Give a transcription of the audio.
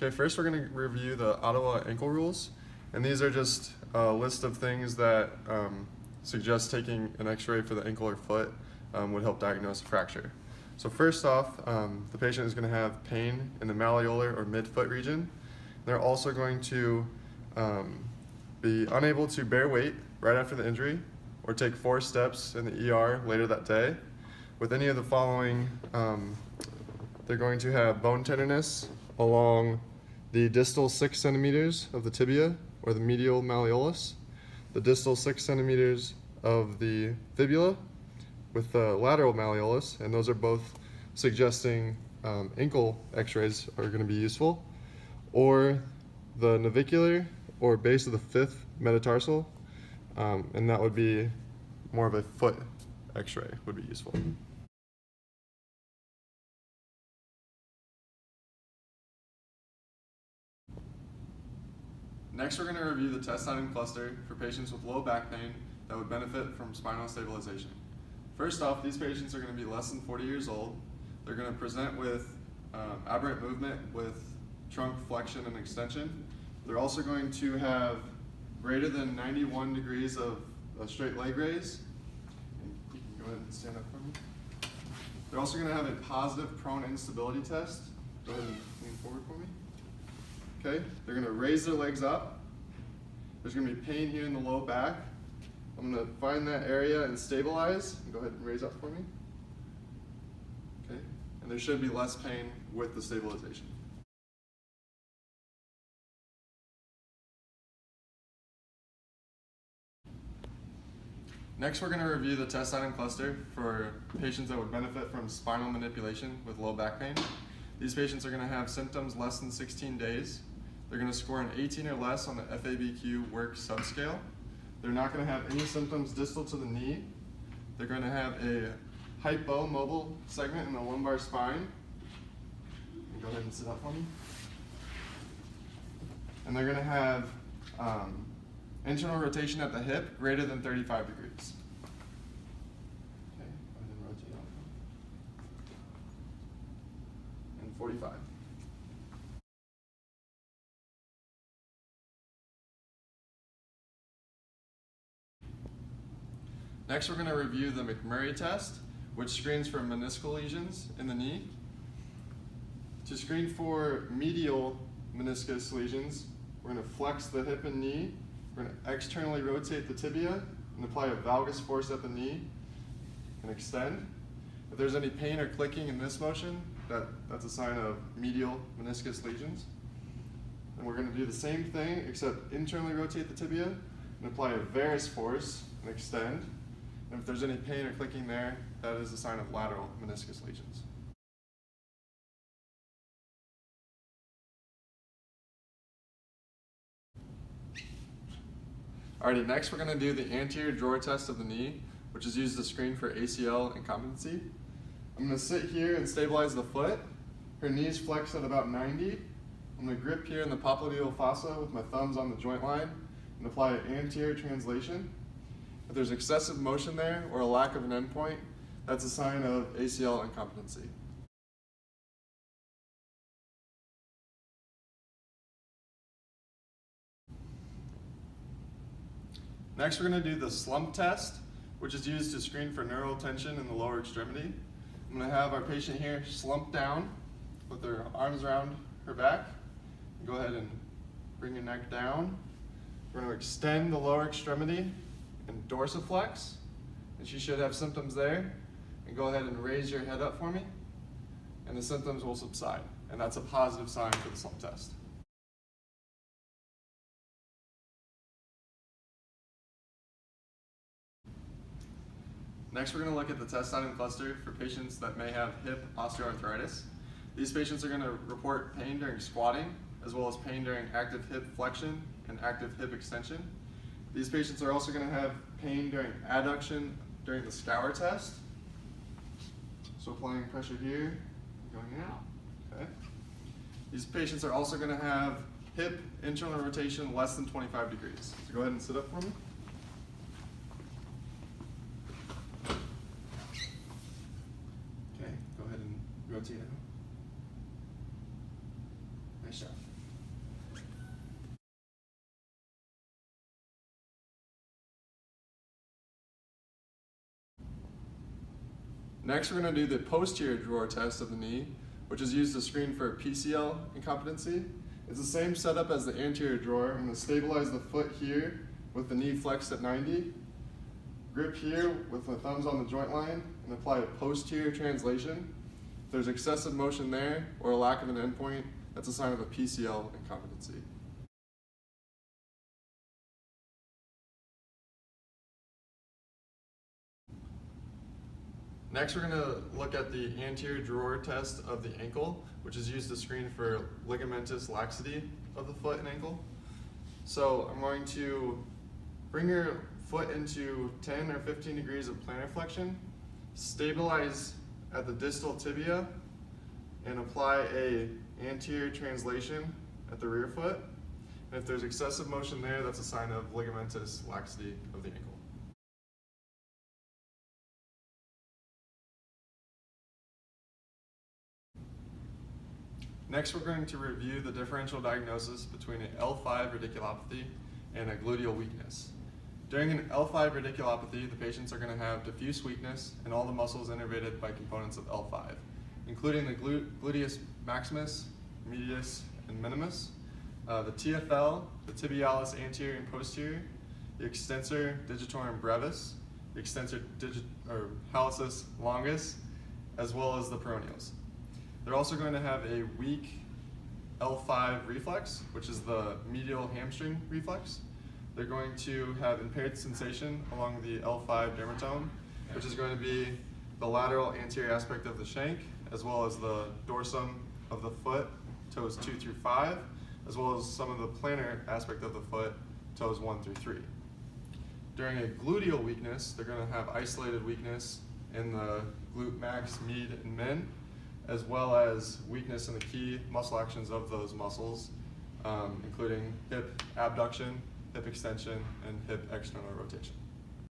Okay, first we're going to review the Ottawa ankle rules, and these are just a list of things that suggest taking an x-ray for the ankle or foot would help diagnose a fracture. So first off, the patient is going to have pain in the malleolar or midfoot region. They're also going to be unable to bear weight right after the injury or take 4 steps in the ER later that day. With any of the following, they're going to have bone tenderness along the distal 6 centimeters of the tibia or the medial malleolus, the distal 6 centimeters of the fibula with the lateral malleolus, and those are both suggesting ankle x-rays are going to be useful, or the navicular or base of the 5th metatarsal, and that would be more of a foot x-ray would be useful. Next, we're going to review the test item cluster for patients with low back pain that would benefit from spinal stabilization. First off, these patients are going to be less than 40 years old. They're going to present with aberrant movement with trunk flexion and extension. They're also going to have greater than 91 degrees of straight leg raise. And you can go ahead and stand up for me. They're also going to have a positive prone instability test. Go ahead and lean forward for me. Okay, they're going to raise their legs up. There's going to be pain here in the low back. I'm going to find that area and stabilize. Go ahead and raise up for me. Okay, and there should be less pain with the stabilization. Next, we're going to review the test item cluster for patients that would benefit from spinal manipulation with low back pain. These patients are going to have symptoms less than 16 days. They're going to score an 18 or less on the FABQ work subscale. They're not going to have any symptoms distal to the knee. They're going to have a hypomobile segment in the lumbar spine. Go ahead and sit up for me. And they're going to have internal rotation at the hip greater than 35 degrees. Okay, go ahead and rotate out. And 45. Next, we're going to review the McMurray test, which screens for meniscal lesions in the knee. To screen for medial meniscus lesions, we're going to flex the hip and knee. We're going to externally rotate the tibia and apply a valgus force at the knee and extend. If there's any pain or clicking in this motion, that's a sign of medial meniscus lesions. And we're going to do the same thing, except internally rotate the tibia and apply a varus force and extend. And if there's any pain or clicking there, that is a sign of lateral meniscus lesions. Alrighty, next we're going to do the anterior drawer test of the knee, which is used to screen for ACL incompetency. I'm going to sit here and stabilize the foot. Her knees flex at about 90. I'm going to grip here in the popliteal fossa with my thumbs on the joint line and apply an anterior translation. If there's excessive motion there or a lack of an endpoint, that's a sign of ACL incompetency. Next, we're going to do the slump test, which is used to screen for neural tension in the lower extremity. I'm going to have our patient here slump down with their arms around her back. Go ahead and bring your neck down. We're going to extend the lower extremity and dorsiflex, and she should have symptoms there. And go ahead and raise your head up for me, and the symptoms will subside. And that's a positive sign for the slump test. Next, we're going to look at the test item cluster for patients that may have hip osteoarthritis. These patients are going to report pain during squatting, as well as pain during active hip flexion and active hip extension. These patients are also going to have pain during adduction during the scour test. So applying pressure here, going out. Okay. These patients are also going to have hip internal rotation less than 25 degrees. So go ahead and sit up for me. Okay, go ahead and rotate out. Nice job. Next, we're going to do the posterior drawer test of the knee, which is used to screen for PCL incompetency. It's the same setup as the anterior drawer. I'm going to stabilize the foot here with the knee flexed at 90. Grip here with the thumbs on the joint line and apply a posterior translation. If there's excessive motion there or a lack of an endpoint, that's a sign of a PCL incompetency. Next, we're going to look at the anterior drawer test of the ankle, which is used to screen for ligamentous laxity of the foot and ankle. So I'm going to bring your foot into 10 or 15 degrees of plantar flexion, stabilize at the distal tibia, and apply a anterior translation at the rear foot. And if there's excessive motion there, that's a sign of ligamentous laxity of the ankle. Next, we're going to review the differential diagnosis between an L5 radiculopathy and a gluteal weakness. During an L5 radiculopathy, the patients are going to have diffuse weakness in all the muscles innervated by components of L5, including the gluteus maximus, medius, and minimus, the TFL, the tibialis anterior and posterior, the extensor digitorum brevis, the extensor hallucis longus, as well as the peroneals. They're also going to have a weak L5 reflex, which is the medial hamstring reflex. They're going to have impaired sensation along the L5 dermatome, which is going to be the lateral anterior aspect of the shank, as well as the dorsum of the foot, toes 2 through 5, as well as some of the plantar aspect of the foot, toes 1 through 3. During a gluteal weakness, they're going to have isolated weakness in the glute max, med, and min, as well as weakness in the key muscle actions of those muscles, including hip abduction, hip extension, and hip external rotation.